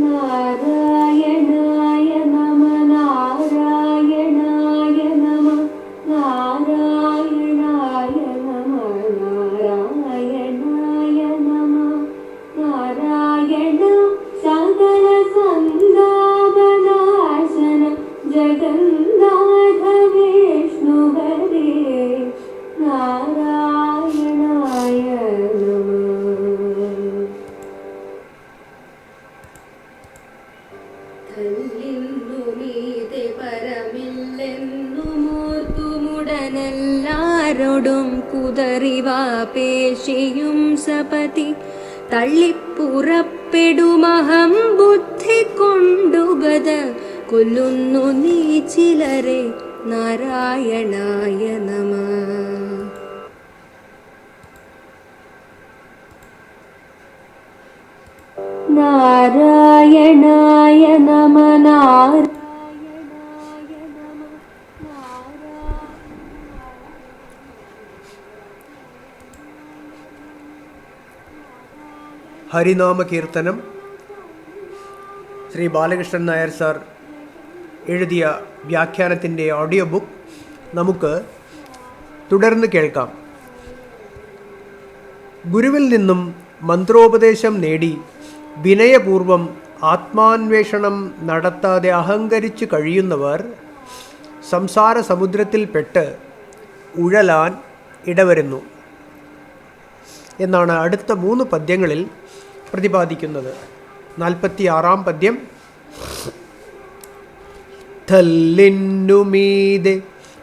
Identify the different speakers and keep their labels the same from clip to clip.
Speaker 1: നാരായണായ നമ നാരായണായ നമ നാരായണായ നമ നാരായണായ നമ നാരായണ സകല സന്താപനാശന ജഗന്നാഥ വിഷ്ണുഹരേ നാരായണായ നമ. ിന്നുമീതെ പരമില്ലെന്നുമോർത്തുമുടനെല്ലാരോടും കുതറിവാ പേശിയും സപതി തള്ളിപ്പുറപ്പെടുമഹം ബുദ്ധി കൊണ്ടുബത കൊല്ലുന്നു നീ ചിലരെ നാരായണായ നമ. നാരായണായ നമ നാരായണായ നമ
Speaker 2: ഹരിനാമ കീർത്തനം ശ്രീ ബാലകൃഷ്ണൻ നായർ സാർ എഴുതിയ വ്യാഖ്യാനത്തിൻ്റെ ഓഡിയോ ബുക്ക് നമുക്ക് തുടർന്ന് കേൾക്കാം. ഗുരുവിൽ നിന്നും മന്ത്രോപദേശം നേടി വിനയപൂർവം ആത്മാന്വേഷണം നടത്താതെ അഹങ്കരിച്ച് കഴിയുന്നവർ സംസാര സമുദ്രത്തിൽപ്പെട്ട് ഉഴലാൻ ഇടവരുന്നു എന്നാണ് അടുത്ത 3 പദ്യങ്ങളിൽ പ്രതിപാദിക്കുന്നത്. 46-ാം പദ്യം. തല്ലിന്നുമീതെ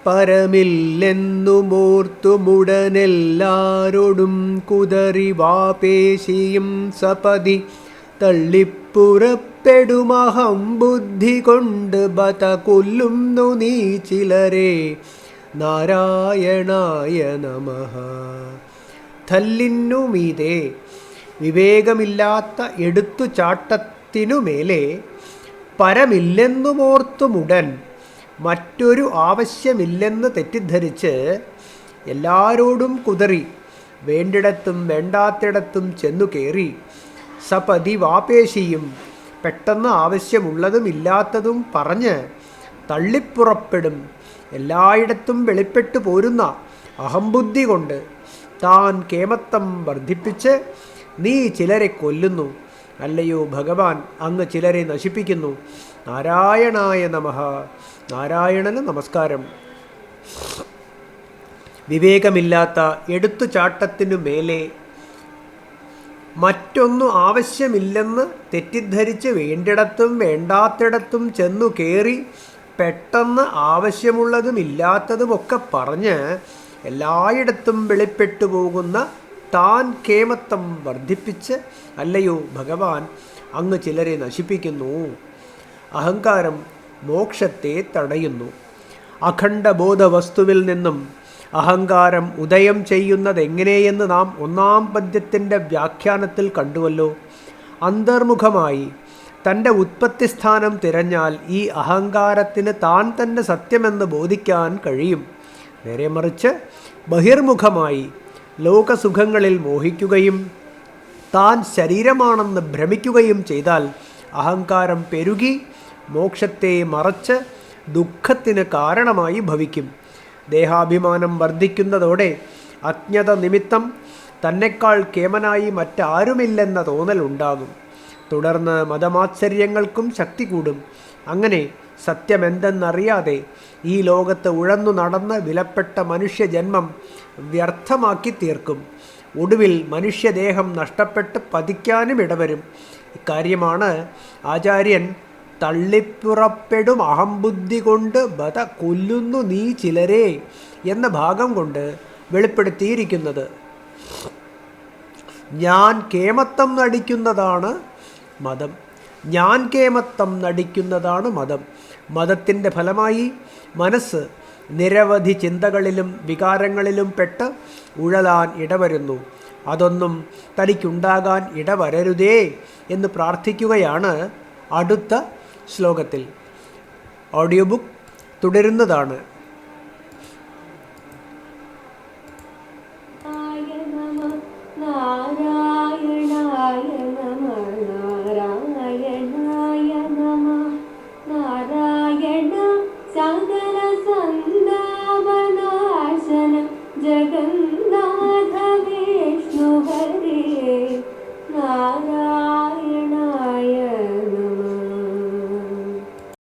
Speaker 2: പരമില്ലെന്നുമോർത്തുമുടനെല്ലാരോടും കുതറിവാപേശിയും സപതി തള്ളിപ്പുറപ്പെടുമഹം ബുദ്ധി കൊണ്ട് ബത കൊല്ലുന്നു നീ ചിലരെ നാരായണായ നമഃ. തല്ലിന്നുമീതെ വിവേകമില്ലാത്ത എടുത്തുചാട്ടത്തിനുമേലെ പരമില്ലെന്നുമോർത്തുമുടൻ മറ്റൊരു ആവശ്യമില്ലെന്ന് തെറ്റിദ്ധരിച്ച് എല്ലാരോടും കുതറി വേണ്ടിടത്തും വേണ്ടാത്തിടത്തും ചെന്നു കയറി സപതി വാപേശിയും പെട്ടെന്ന് ആവശ്യമുള്ളതും ഇല്ലാത്തതും പറഞ്ഞ് തള്ളിപ്പുറപ്പെടും എല്ലായിടത്തും വെളിപ്പെട്ടു പോരുന്ന അഹംബുദ്ധി കൊണ്ട് താൻ കേമത്തം വർദ്ധിപ്പിച്ച് നീ ചിലരെ കൊല്ലുന്നു. അല്ലയോ ഭഗവാൻ, അങ്ങ് ചിലരെ നശിപ്പിക്കുന്നു. നാരായണായ നമഃ. നാരായണന് നമസ്കാരം. വിവേകമില്ലാത്ത എടുത്തുചാട്ടത്തിനു മേലെ മറ്റൊന്നും ആവശ്യമില്ലെന്ന് തെറ്റിദ്ധരിച്ച് വേണ്ടിടത്തും വേണ്ടാത്തിടത്തും ചെന്നു കയറി പെട്ടെന്ന് ആവശ്യമുള്ളതും ഇല്ലാത്തതുമൊക്കെ പറഞ്ഞ് എല്ലായിടത്തും വെളിപ്പെട്ടു പോകുന്ന താൻ കേമത്തം വർദ്ധിപ്പിച്ച് അല്ലയോ ഭഗവാൻ, അങ്ങ് ചിലരെ നശിപ്പിക്കുന്നു. അഹങ്കാരം മോക്ഷത്തെ തടയുന്നു. അഖണ്ഡബോധ വസ്തുവിൽ നിന്നും അഹങ്കാരം ഉദയം ചെയ്യുന്നതെങ്ങനെയെന്ന് നാം 1-ാം പദ്യത്തിൻ്റെ വ്യാഖ്യാനത്തിൽ കണ്ടുവല്ലോ. അന്തർമുഖമായി തൻ്റെ ഉത്പത്തിസ്ഥാനം തിരഞ്ഞാൽ ഈ അഹങ്കാരത്തിന് താൻ തന്നെ സത്യമെന്ന് ബോധിക്കാൻ കഴിയും. നേരെ മറിച്ച് ബഹിർമുഖമായി ലോകസുഖങ്ങളിൽ മോഹിക്കുകയും താൻ ശരീരമാണെന്ന് ഭ്രമിക്കുകയും ചെയ്താൽ അഹങ്കാരം പെരുകി മോക്ഷത്തെ മറച്ച് ദുഃഖത്തിന് കാരണമായി ഭവിക്കും. ദേഹാഭിമാനം വർദ്ധിക്കുന്നതോടെ അജ്ഞത നിമിത്തം തന്നെക്കാൾ കേമനായി മറ്റാരുമില്ലെന്ന തോന്നലുണ്ടാകും. തുടർന്ന് മതമാത്സര്യങ്ങൾക്കും ശക്തി കൂടും. അങ്ങനെ സത്യമെന്തെന്നറിയാതെ ഈ ലോകത്ത് ഉഴന്നു നടന്ന് വിലപ്പെട്ട മനുഷ്യജന്മം വ്യർത്ഥമാക്കി തീർക്കും. ഒടുവിൽ മനുഷ്യദേഹം നഷ്ടപ്പെട്ട് പതിക്കാനും ഇടവരും. ഇക്കാര്യമാണ് ആചാര്യൻ തള്ളിപ്പുറപ്പെടും അഹംബുദ്ധി കൊണ്ട് ബത കൊല്ലുന്നു നീ ചിലരെ എന്ന ഭാഗം കൊണ്ട് വെളിപ്പെടുത്തിയിരിക്കുന്നത്. ഞാൻ കേമത്തം നടിക്കുന്നതാണ് മതം. ഞാൻ കേമത്തം നടിക്കുന്നതാണ് മതം. മതത്തിൻ്റെ ഫലമായി മനസ്സ് നിരവധി ചിന്തകളിലും വികാരങ്ങളിലും പെട്ട് ഉഴലാൻ ഇടവരുന്നു. അതൊന്നും തനിക്കുണ്ടാകാൻ ഇടവരരുതേ എന്ന് പ്രാർത്ഥിക്കുകയാണ് അടുത്ത ശ്ലോകത്തിൽ. ഓഡിയോ ബുക്ക് തുടരുന്നതാണ്.
Speaker 1: നാരായണായ നമ നാരായണായ ജഗന്നാഥ